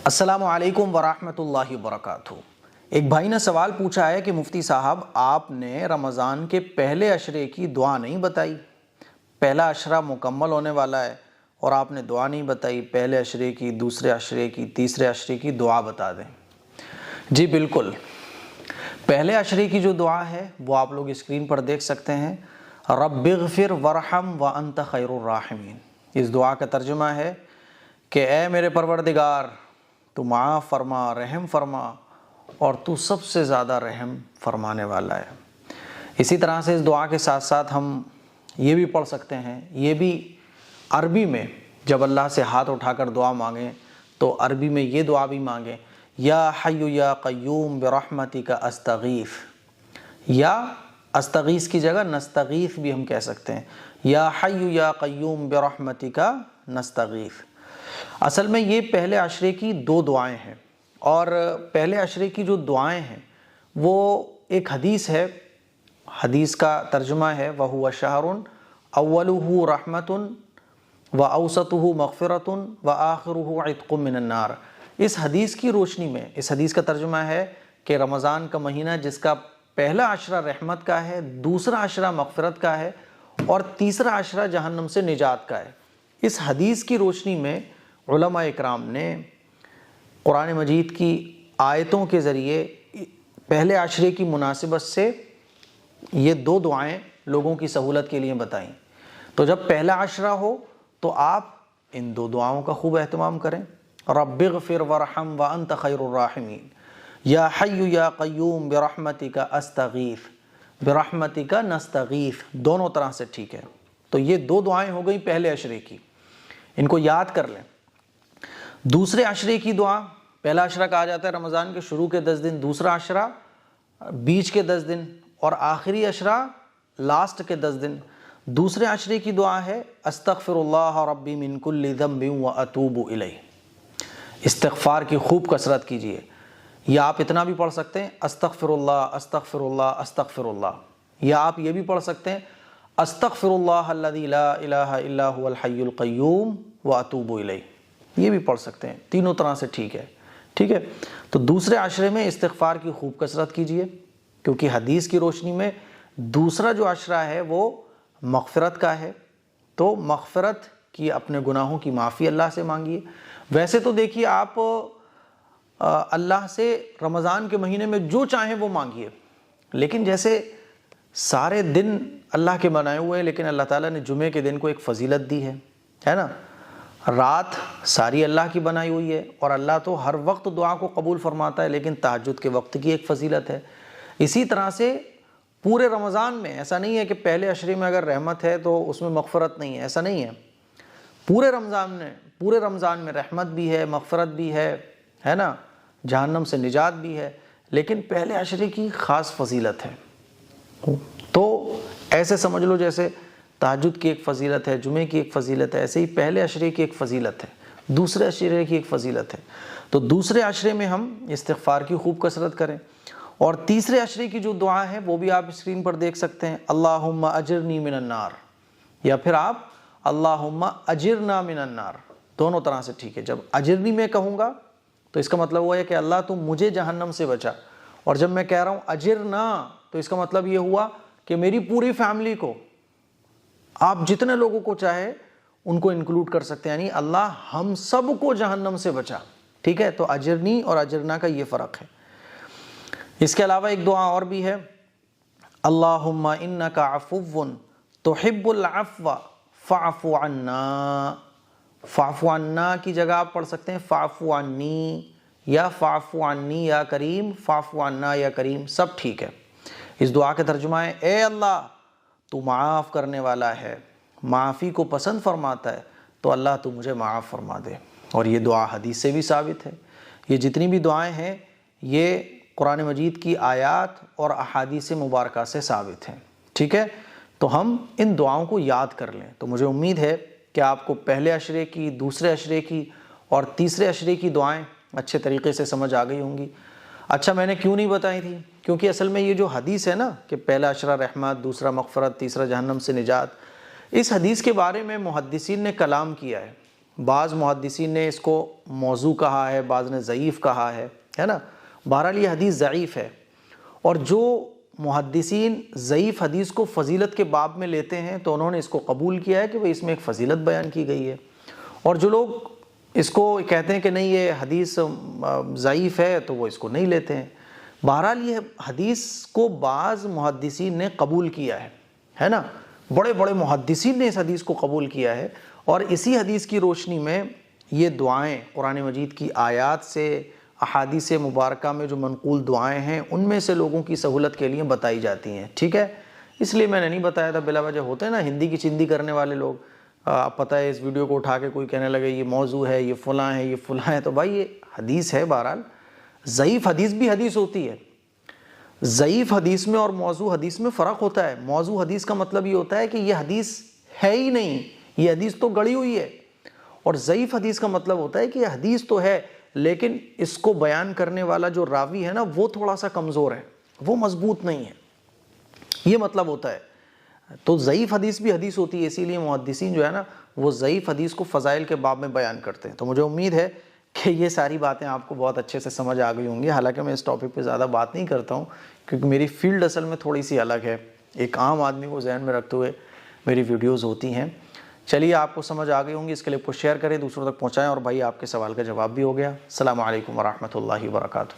السلام علیکم ورحمۃ اللہ وبرکاتہ۔ ایک بھائی نے سوال پوچھا ہے کہ مفتی صاحب آپ نے رمضان کے پہلے عشرے کی دعا نہیں بتائی، پہلا عشرہ مکمل ہونے والا ہے اور آپ نے دعا نہیں بتائی، پہلے عشرے کی، دوسرے عشرے کی، تیسرے عشرے کی دعا بتا دیں۔ جی بالکل، پہلے عشرے کی جو دعا ہے وہ آپ لوگ اسکرین پر دیکھ سکتے ہیں، رب اغفر ورحم وانت خیر الراحمین۔ اس دعا کا ترجمہ ہے کہ اے میرے پروردگار، تو معاف فرما، رحم فرما، اور تو سب سے زیادہ رحم فرمانے والا ہے۔ اسی طرح سے اس دعا کے ساتھ ساتھ ہم یہ بھی پڑھ سکتے ہیں، یہ بھی عربی میں جب اللہ سے ہاتھ اٹھا کر دعا مانگیں تو عربی میں یہ دعا بھی مانگیں، یا حی یا قیوم برحمتک استغیث، یا استغیث کی جگہ نستغیث بھی ہم کہہ سکتے ہیں، یا حی یا قیوم برحمتک نستغیث۔ اصل میں یہ پہلے عشرے کی دو دعائیں ہیں، اور پہلے عشرے کی جو دعائیں ہیں وہ ایک حدیث ہے، حدیث کا ترجمہ ہے وَهُوَ شَهْرٌ أَوَّلُهُ رَحْمَةٌ وَأَوْسَطُهُ مَغْفِرَةٌ وَآخِرُهُ عِتْقٌ مِّنَ النَّارِ۔ اس حدیث کی روشنی میں اس حدیث کا ترجمہ ہے کہ رمضان کا مہینہ جس کا پہلا عشرہ رحمت کا ہے، دوسرا عشرہ مغفرت کا ہے، اور تیسرا عشرہ جہنم سے نجات کا ہے۔ اس حدیث کی روشنی میں علماء اکرام نے قرآن مجید کی آیتوں کے ذریعے پہلے عشرے کی مناسبت سے یہ دو دعائیں لوگوں کی سہولت کے لیے بتائیں۔ تو جب پہلا عشرہ ہو تو آپ ان دو دعاؤں کا خوب اہتمام کریں، رب اغفر ورحم وانت خیر الراحمین، یا حی یا قیوم برحمتک استغیث، برحمتک نستغیث، دونوں طرح سے ٹھیک ہے۔ تو یہ دو دعائیں ہو گئی پہلے عشرے کی، ان کو یاد کر لیں۔ دوسرے عشرے کی دعا، پہلا عشرہ کہا جاتا ہے رمضان کے شروع کے 10 دن، دوسرا عشرہ بیچ کے 10 دن، اور آخری عشرہ لاسٹ کے 10 دن۔ دوسرے عشرے کی دعا ہے استغفر اللہ ربی من کل ذنب واتوب الیہ۔ استغفار کی خوب کثرت کیجیے، یا آپ اتنا بھی پڑھ سکتے ہیں استغفر اللہ استغفر اللہ استغفر اللہ، یا آپ یہ بھی پڑھ سکتے ہیں استغفر اللہ الذی لا الہ الا هو الحی القیوم واتوب الیہ، یہ بھی پڑھ سکتے ہیں، تینوں طرح سے ٹھیک ہے۔ ٹھیک ہے، تو دوسرے عشرے میں استغفار کی خوب کثرت کیجیے، کیونکہ حدیث کی روشنی میں دوسرا جو عشرہ ہے وہ مغفرت کا ہے، تو مغفرت کی، اپنے گناہوں کی معافی اللہ سے مانگیے۔ ویسے تو دیکھیے آپ اللہ سے رمضان کے مہینے میں جو چاہیں وہ مانگیے، لیکن جیسے سارے دن اللہ کے بنائے ہوئے ہیں، لیکن اللہ تعالیٰ نے جمعے کے دن کو ایک فضیلت دی ہے نا، رات ساری اللہ کی بنائی ہوئی ہے، اور اللہ تو ہر وقت دعا کو قبول فرماتا ہے، لیکن تہجد کے وقت کی ایک فضیلت ہے۔ اسی طرح سے پورے رمضان میں ایسا نہیں ہے کہ پہلے عشرے میں اگر رحمت ہے تو اس میں مغفرت نہیں ہے، ایسا نہیں ہے۔ پورے رمضان میں رحمت بھی ہے، مغفرت بھی ہے نا، جہنم سے نجات بھی ہے، لیکن پہلے عشرے کی خاص فضیلت ہے۔ تو ایسے سمجھ لو جیسے تہجد کی ایک فضیلت ہے، جمعے کی ایک فضیلت ہے، ایسے ہی پہلے عشرے کی ایک فضیلت ہے، دوسرے عشرے کی ایک فضیلت ہے۔ تو دوسرے عشرے میں ہم استغفار کی خوب کثرت کریں، اور تیسرے عشرے کی جو دعا ہے وہ بھی آپ اسکرین پر دیکھ سکتے ہیں، اللہم اجرنی من النار، یا پھر آپ اللہم اجرنا من النار، دونوں طرح سے ٹھیک ہے۔ جب اجرنی میں کہوں گا تو اس کا مطلب ہوا ہے کہ اللہ تم مجھے جہنم سے بچا، اور جب میں کہہ رہا ہوں اجرنا تو اس کا مطلب یہ ہوا کہ میری پوری فیملی کو، آپ جتنے لوگوں کو چاہے ان کو انکلوڈ کر سکتے ہیں، یعنی اللہ ہم سب کو جہنم سے بچا۔ ٹھیک ہے، تو اجرنی اور اجرنا کا یہ فرق ہے۔ اس کے علاوہ ایک دعا اور بھی ہے، اللہم انک عفو تحب العفو فاعف عنا۔ فاعف عنا کی جگہ آپ پڑھ سکتے ہیں فاعف عنی، یا فاعف عنی یا کریم، فاعف عنا یا کریم، سب ٹھیک ہے۔ اس دعا کا ترجمہ ہے اے اللہ تو معاف کرنے والا ہے، معافی کو پسند فرماتا ہے، تو اللہ تو مجھے معاف فرما دے۔ اور یہ دعا حدیث سے بھی ثابت ہے۔ یہ جتنی بھی دعائیں ہیں یہ قرآن مجید کی آیات اور احادیث مبارکہ سے ثابت ہیں۔ ٹھیک ہے، تو ہم ان دعاؤں کو یاد کر لیں۔ تو مجھے امید ہے کہ آپ کو پہلے عشرے کی، دوسرے عشرے کی اور تیسرے عشرے کی دعائیں اچھے طریقے سے سمجھ آ گئی ہوں گی۔ اچھا، میں نے کیوں نہیں بتائی تھی؟ کیونکہ اصل میں یہ جو حدیث ہے نا کہ پہلا عشرہ رحمت، دوسرا مغفرت، تیسرا جہنم سے نجات، اس حدیث کے بارے میں محدثین نے کلام کیا ہے، بعض محدثین نے اس کو موضوع کہا ہے، بعض نے ضعیف کہا ہے نا. بہرحال یہ حدیث ضعیف ہے. اور جو محدثین ضعیف حدیث کو فضیلت کے باب میں لیتے ہیں تو انہوں نے اس کو قبول کیا ہے کہ وہ اس میں ایک فضیلت بیان کی گئی ہے. اور جو لوگ اس کو کہتے ہیں کہ نہیں یہ حدیث ضعیف ہے تو وہ اس کو نہیں لیتے ہیں. بہرحال یہ حدیث کو بعض محدثین نے قبول کیا ہے نا. بڑے بڑے محدثین نے اس حدیث کو قبول کیا ہے، اور اسی حدیث کی روشنی میں یہ دعائیں قرآن مجید کی آیات سے، احادیث مبارکہ میں جو منقول دعائیں ہیں ان میں سے لوگوں کی سہولت کے لیے بتائی جاتی ہیں. ٹھیک ہے، اس لیے میں نے نہیں بتایا تھا. بلا وجہ ہوتے ہیں نا ہندی کی چندی کرنے والے لوگ، پتہ ہے اس ویڈیو کو اٹھا کے کوئی کہنے لگے یہ موضوع ہے، یہ فلاں ہے، یہ فلاں ہے. تو بھائی یہ حدیث ہے. بہرحال ضعیف حدیث بھی حدیث ہوتی ہے. ضعیف حدیث میں اور موضوع حدیث میں فرق ہوتا ہے. موضوع حدیث کا مطلب یہ ہوتا ہے کہ یہ حدیث ہے ہی نہیں، یہ حدیث تو گڑی ہوئی ہے. اور ضعیف حدیث کا مطلب ہوتا ہے کہ یہ حدیث تو ہے لیکن اس کو بیان کرنے والا جو راوی ہے نا وہ تھوڑا سا کمزور ہے، وہ مضبوط نہیں ہے. یہ مطلب ہوتا ہے. تو ضعیف حدیث بھی حدیث ہوتی ہے. اسی لیے محدثین جو ہے نا وہ ضعیف حدیث کو فضائل کے باب میں بیان کرتے ہیں. تو مجھے امید ہے کہ یہ ساری باتیں آپ کو بہت اچھے سے سمجھ آ گئی ہوں گی. حالانکہ میں اس ٹاپک پہ زیادہ بات نہیں کرتا ہوں کیونکہ میری فیلڈ اصل میں تھوڑی سی الگ ہے. ایک عام آدمی کو ذہن میں رکھتے ہوئے میری ویڈیوز ہوتی ہیں. چلیے آپ کو سمجھ آ گئی ہوں گی. اس کلپ کو شیئر کریں، دوسروں تک پہنچائیں. اور بھائی آپ کے سوال کا جواب بھی ہو گیا. السلام علیکم ورحمۃ اللہ وبرکاتہ.